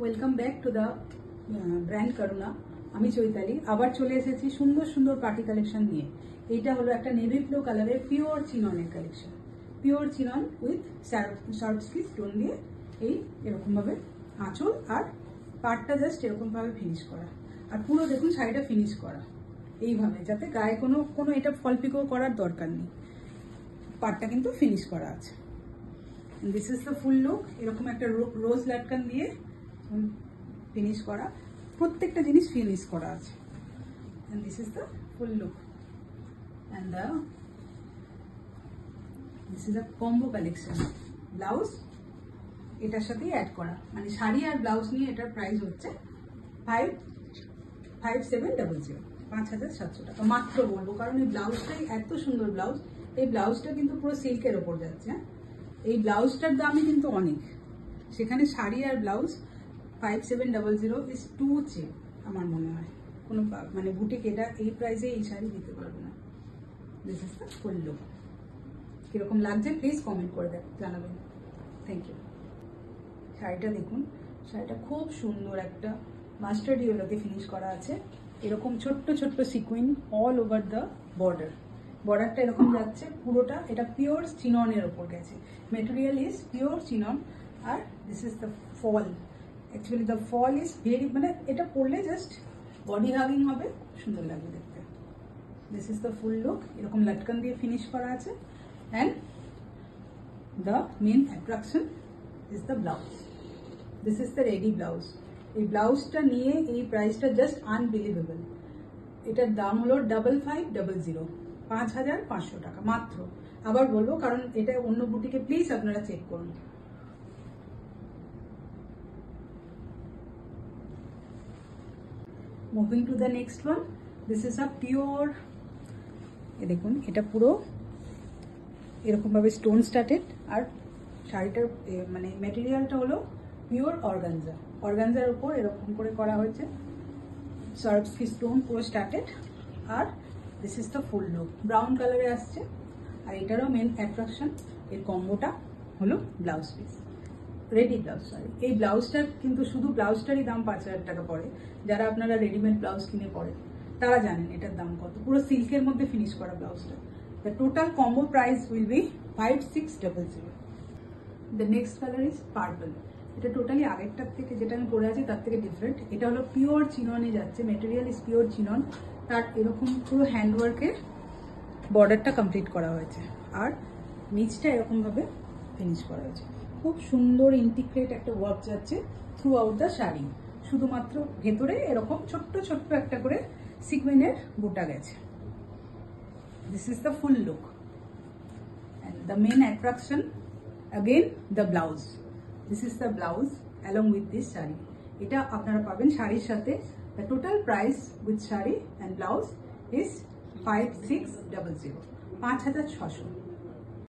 Welcome back to the brand Karuna. আমি চৈতালি আবার চলে এসেছি সুন্দর সুন্দর পার্টি কালেকশন নিয়ে। এইটা হলো একটা নেভি ব্লু কালারের পিওর চিননের collection. Pure chinon with Swarovski stone দিয়ে এই এরকমভাবে আঁচল আর পাটটা জাস্ট এরকমভাবে ফিনিশ করা, আর পুরো দেখুন শাড়িটা ফিনিশ করা এইভাবে, যাতে গায়ে কোনো এটা ফলপিকো করার দরকার নেই। পাটটা কিন্তু ফিনিশ করা আছে। This is the full look. এরকম একটা রোজ লাটকান দিয়ে ফিনিশ করা, প্রত্যেকটা জিনিস ফিনিশ করা আছে। And this is the full look and this is a combo collection. Blouse এটার সাথে অ্যাড করা, মানে শাড়ি আর ব্লাউজ নিয়ে এটার প্রাইস হচ্ছে 5700, 5700 টাকা মাত্র বলবো, কারণ এই ব্লাউজটাই এত সুন্দর ব্লাউজ। এই ব্লাউজটা কিন্তু পুরো সিল্কের ওপর যাচ্ছে। এই ব্লাউজটার দামই কিন্তু অনেক, সেখানে শাড়ি আর ব্লাউজ 5700 ইজ টু চিপ আমার মনে হয়। কোনো মানে বুটিক এটা এই প্রাইসে এই শাড়ি দিতে পারবে না। This is the full look. কিরকম লাগছে প্লিজ কমেন্ট করে জানাবেন। Thank you. শাড়িটা দেখুন, শাড়িটা খুব সুন্দর একটা মাস্টার্ড ইয়েলোতে ফিনিশ করা আছে। এরকম ছোট্ট ছোট্ট sequin all over the border. বর্ডারটা এরকম যাচ্ছে পুরোটা। এটা পিওর চিননের ওপর গেছে, মেটেরিয়াল ইজ পিওর চিনন। আর this is the fall. Actually the fall is very, মানে এটা পরলে জাস্ট বডি হাগিং হবে, সুন্দর লাগবে দেখতে। This is the full look. এরকম লাটকান দিয়ে ফিনিশ করা আছে। And the main attraction is the blouse. This is the ready blouse. এই ব্লাউজটা নিয়ে এই প্রাইসটা জাস্ট আনবিলিভেবল। এটার দাম হলো 5500, 5500 টাকা মাত্র। আবার বলবো, কারণ এটা অন্য বুটিকে প্লিজ আপনারা চেক করুন। Moving to the next one. This is a pure, এ দেখুন এটা পুরো এরকম ভাবে স্টোন স্টার্টেড, আর শাড়িটার মানে মেটেরিয়ালটা হলো পিওর অর্গানজা। অর্গানজার উপর এরকম করে করা হয়েছে সার্ভস্কি স্টোন পুরো স্টার্টেড। আর this is the full look. Brown কালারে আসছে। আর এটারও মেন অ্যাট্রাকশন এর কম্বোটা হলো blouse piece, ready blouse. Sorry, এই ব্লাউজটার কিন্তু শুধু ব্লাউজটারই দাম 5000 টাকা পড়ে। যারা আপনারা রেডিমেড ব্লাউজ কিনে পড়েন তারা জানেন এটার দাম কত। পুরো সিল্কের মধ্যে ফিনিশ করা ব্লাউজটা। The total combo price will be 5600। The next colour is purple. এটা টোটালি আগেরটার থেকে, যেটা আমি পরে আছি তার থেকে ডিফারেন্ট। এটা হলো পিওর চিননে যাচ্ছে, মেটেরিয়াল ইজ পিওর চিনন। তার এরকম পুরো হ্যান্ডওয়ার্কের বর্ডারটা কমপ্লিট করা হয়েছে, আর নিচটা এরকমভাবে ফিনিশ করা হয়েছে। খুব সুন্দর ইন্টিগ্রেট একটা ওয়ার্ক যাচ্ছে থ্রু আউট দ্য শাড়ি। শুধুমাত্র ভেতরে এরকম ছোট্ট ছোট্ট একটা করে সিকুইনের বুটা গেছে। This is the full look. And the main attraction again the blouse. This is the blouse along with this sari. এটা আপনারা পাবেন শাড়ির সাথে। The total price with sari and blouse is 5600, 5600।